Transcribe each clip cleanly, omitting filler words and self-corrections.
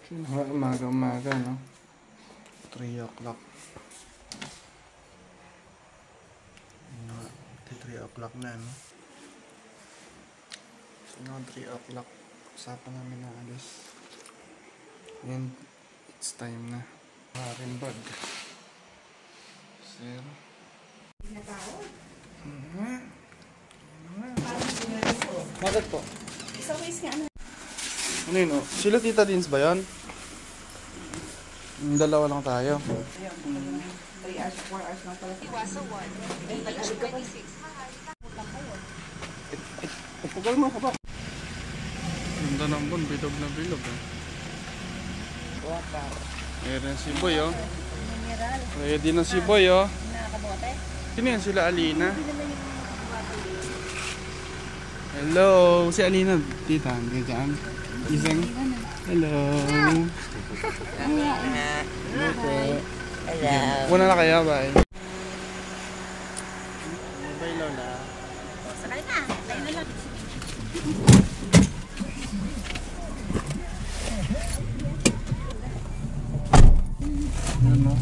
Umaga-umaga, no? 3 o'clock. 3 o'clock na, no? So, 3 o'clock. Usapan namin na alis. And, it's time na. Haring bag. Sir. Bakit po? Sa waist nga, ano? Ano yun, oh? Sila Tita Dins ba yun? Dalawa lang tayo. 3 hours, 4 hours lang pala. Iwasa 1. H26. Ipugal mo ka ba? Ganda ng bon, bilog na bilog. Water. Ayan si Boy, oh. Mineral. Ready na si Boy, oh. Nakakabote. Sino yan? Sila Alina? Hello! Si Alina, tita. Hindi dyan. Isang. Hello! Hello. Muna na kaya, bye. Bye, Lola. Sakay na. Sakay na lang. Ano?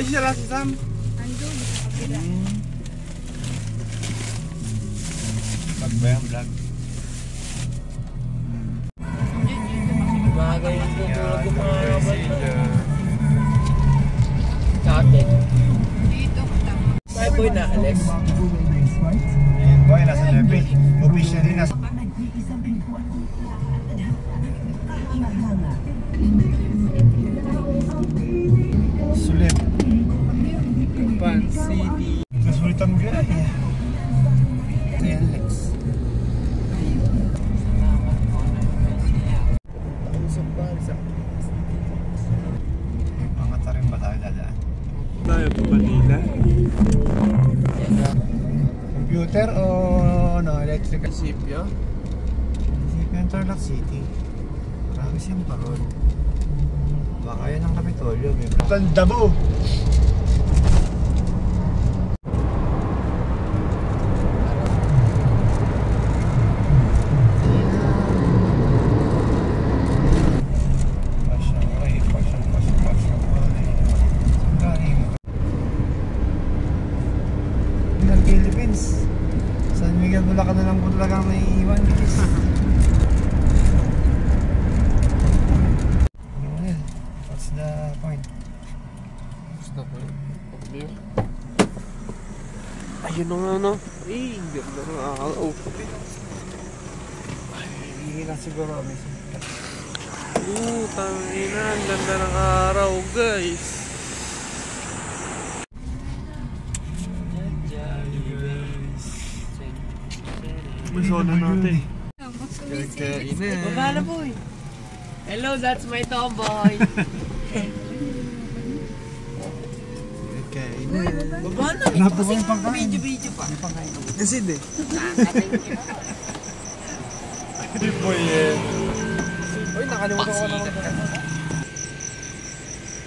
Eh, siya lang si Sam. Andun. Vlog ba yan? Vlog? Bagay yung tutulog yung mga kabal mo. Sa atin. Bye boy na, Alex. Boy, nasa level. Official din nasa... Sulit. Pan City. Sulit ang gaya. Ayan, Lex. Mga tarim ba tayo dadaan? Tayo po Manila. Computer o ano, electrical? Munisipyo. Munisipyo Tarlac City. Marami siyang parol. Baka yan ang Kapitolyo. May Tandabo! Philippines. San Miguel, Bulacan na lang po talagang may iwan, guys. What's the point? What's the point? View. Ayun na nga, no? Eh, ganda ng araw. Hindi lang siguro kami. Tangina, ang ganda ng araw, guys. Masona natin. Kainan. Baba na boy. Hello, that's my tomboy. Kainan. Baba na. Napakang pagkain. Video pa. Kasi di. Hindi po yan. Uy, nakalimutan ko naman.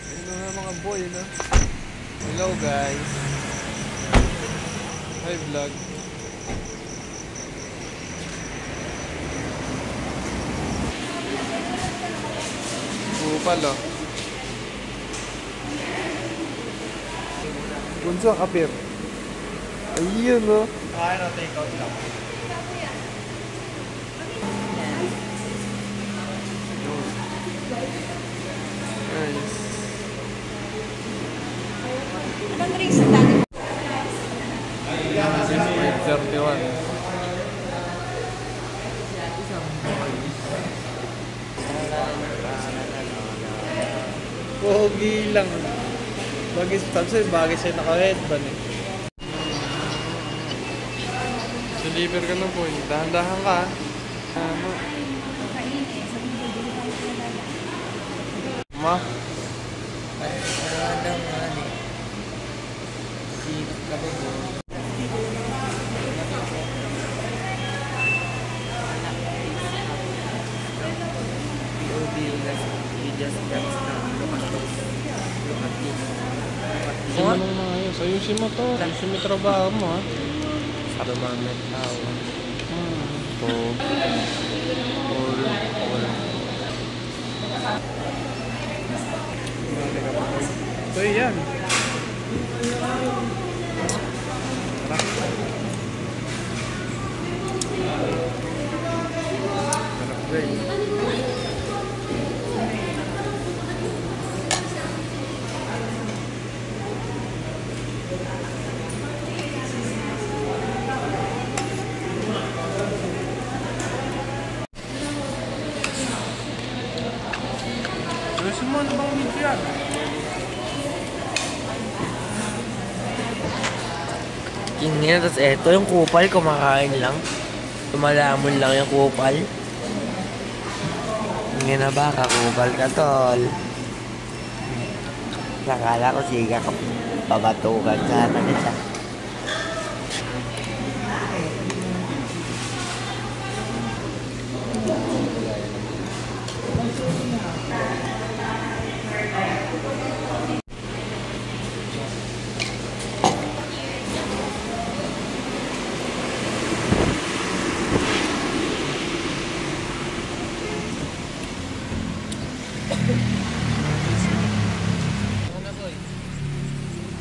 Ayun na mga boy, no? Hello, guys. Hi, vlog. Kupal, oh. Bunso ang apir. Ayun, oh. Ano, take out lang. Nice. Anong drinks ang dati? 31. Pogi lang. Bagay sa'yo naka-headband eh. Deliver ka na po eh. Dahan-dahan ka. Ano? Ma? Ano nang mga yun? Ayusin mo to. Ayusin mo yung trabaho mo ha. Para mamit tao. So yan. Sarap guys. Gusto mo ano bang video yan? Kingin, tapos eto yung kupal, kumakain lang. Tumalamon lang yung kupal. Kingin na ba, kakupal ka tol. Nakala ko siga ka pabatukan sana nila.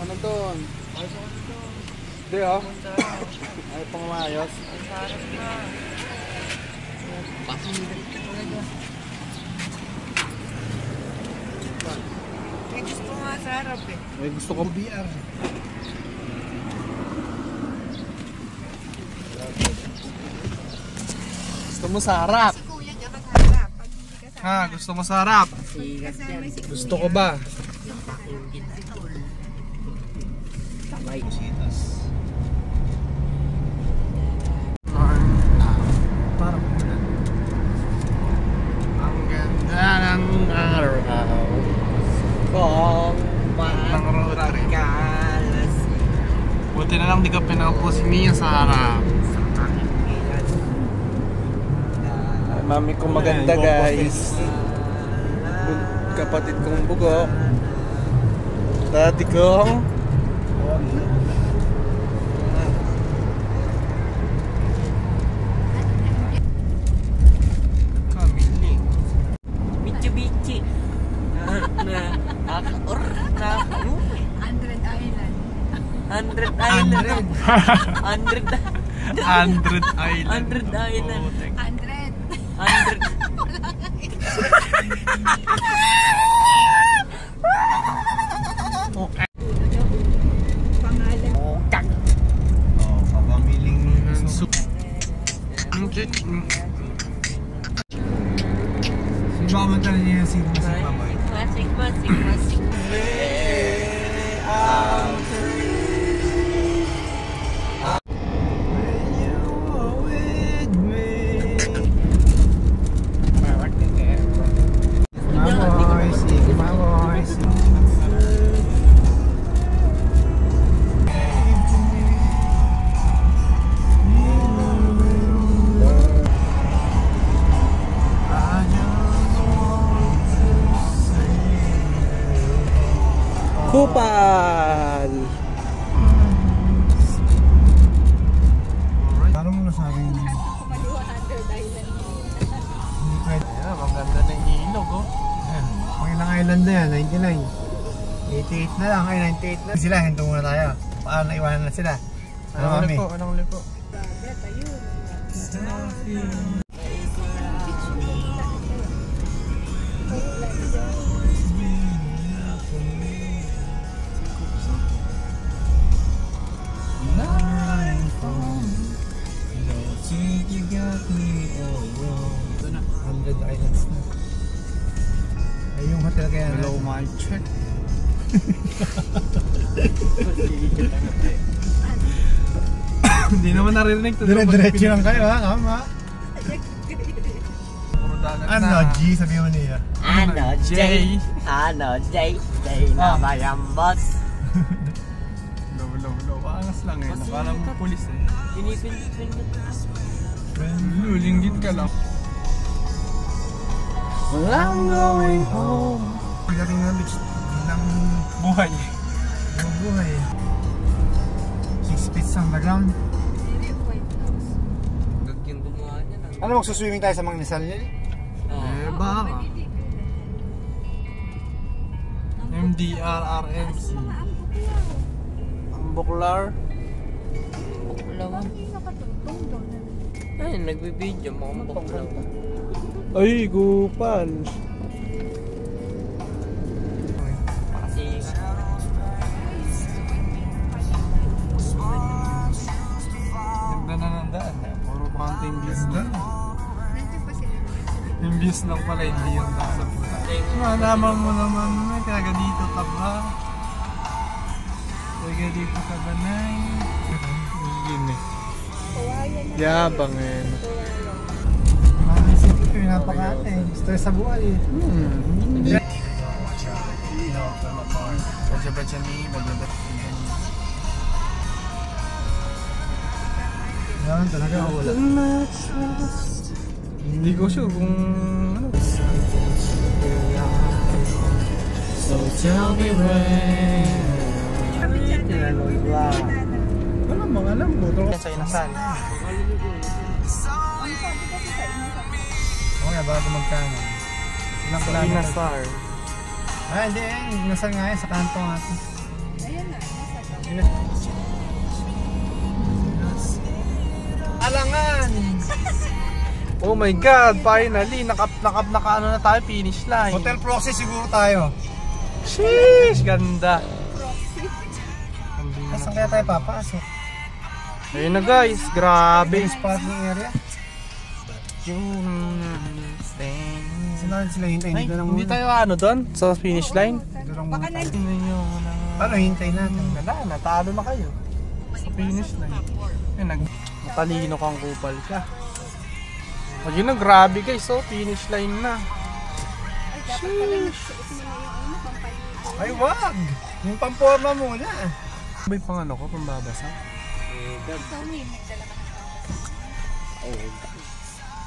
Ano doon? Hindi oh. Ay pang maayos. May gusto nga sa harap eh. May gusto kong BR. Gusto mo sa harap? Si kuya dyan kasarap. Pag hindi kasarap. Ha, gusto mo sa harap? Sigat yan. Gusto ko ba? Tamay. Parang ulan. Ang ganda ng araw. Kung Ng road trip. pagkalas Buti na lang di ka pinaupo si Mia sa harap. sa kakikilan. Mami ko maganda guys. Kapatid kong bugo. Daddy kong Kamili. Mitsubishi. Andred Island. 100 Island. 100 Island. 100 Island. Andred. 100. Pangalan. Oh, papamiling Ang cute. Sumaman talaga niya si Mama. Sigma. Kupal! Paano mo nasabing Kumaliwa Andred Island. hindi pwede? Ayan, ang ganda ng ilog oh. Ayan, pang ilang island na yan, 99. 88 na lang, ay 98 na. Sila, hinto muna tayo. Paano iwanan na sila? Ano kami? Anong lipo? Dagat, ayun. Ito na. 100 islands na. Ay, yung hotel kaya na. Hello my check. Hindi naman naririnig to. Dire-diretso lang kayo ha, kama. Puro dagat na. Ano, G, sabi mo niya. Ano, Jay? Jay na mayambot. Low. Angas lang eh. Parang pulis eh. Pinipindit. Linggit ka lang. I'm going home. Pagdating ng beach, ng Buhay. buhay. 6 feet on the ground. Gagyan gumawa niya ng Ano, magsuswimming tayo sa Magnesal Lil? Eh, baka. MDRRMC. Ang buklar. Lawan. Ay, nagbibideo mo kung bakla. Ay, gupal. Ganda na ng daan. Puro counting views lang. Nandun pa sila. Yung views lang pala, hindi yung daan. Malaman mo naman, taga dito ka ba? Taga dito ka ba, Nay? Yun eh. Kawayan na. Yabang eh. Manisip ito yung napakaate. Stress sa buhay eh. Hindi. Baca-baca ni, baca-baca ni. Yan talaga wala. Hindi ko sure kung ano. So tell me when. Alam mo, alam mo. Sa inasal. Oo nga, bago magkano. Ilang Sa plano? inasal. Ah, hindi eh. Inasal nga yan sa kanto natin. Ayan na. Nasa to. Alangan! Oh my God, finally, naka-ano na tayo, finish line. Hotel proxy siguro tayo. Sheesh, ganda. Saan kaya tayo papasok? Ayun na guys, grabe. Yung spotting area? Saan natin sila hintayin? Ay, Dito lang hindi muna. tayo ano doon, sa finish line. Dito lang Baka muna. nag- Paano hintayin natin? Wala, natalo na kayo. Sa finish line. Eh, matalino kang kupal ka. Ayun na, grabe guys, so finish line na. Ay, dapat pala nagsuot mo na yung ano, pampaligo. Ay, wag! Yung pamporma muna. May pang ano ko, pambabasa. Ikaw may nagdala ka ng tao.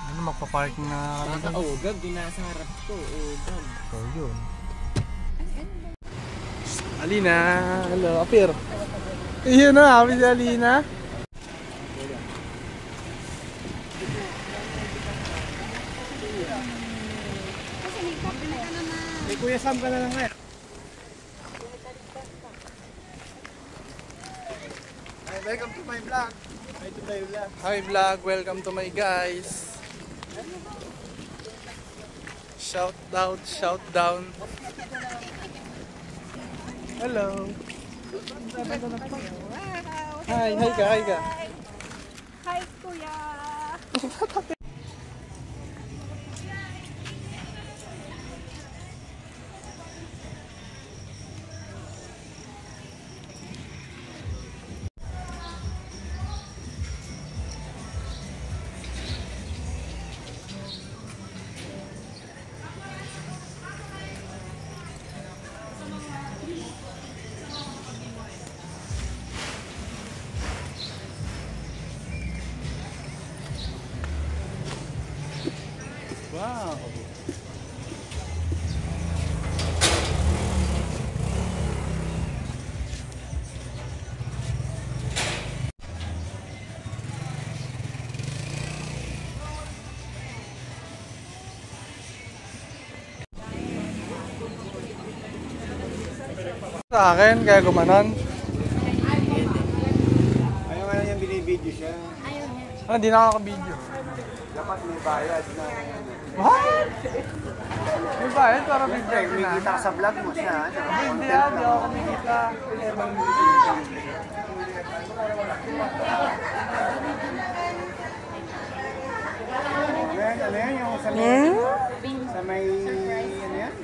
Ano, magpa-parking na kami. Nakaugag, di nasa harap ko. Ugag. So, yun. Alina, hello, appear. Iyon na, kami si Alina. Kasi may kabila ka naman. May Kuya Sam ka na lang eh. Ay, welcome to my vlog. Hi to my vlog. Hi vlog, welcome to my guys. Shout out, shout down. Hello. Wow! Hi, hi ka, hi ka. Hi, Kuya! Wow. Sa akin, kaya gumanon. Ayaw nga lang yung binibideo siya. Ah, hindi nakaka-video. Dapat may bayad na. What? May bayad para video May na. kita ka sa vlog mo siya. Ano? Hindi ah, di ako kumikita. Yan, ano yan? Yung sa may... Sa may... Ano yan?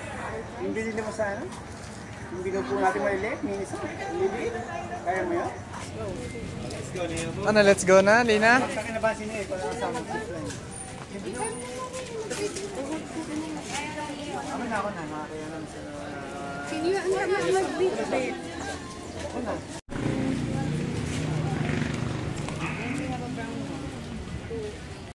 Yung binili mo sa ano? Yung binupo natin maliliit, minisa. Liliit. Kaya mo yan? Ano, let's go na, Lina? Sa akin nabansin niya eh, kung ano sa amin sa plan. Ako na, nakakaya lang sa... Can you mag-video? Ako na.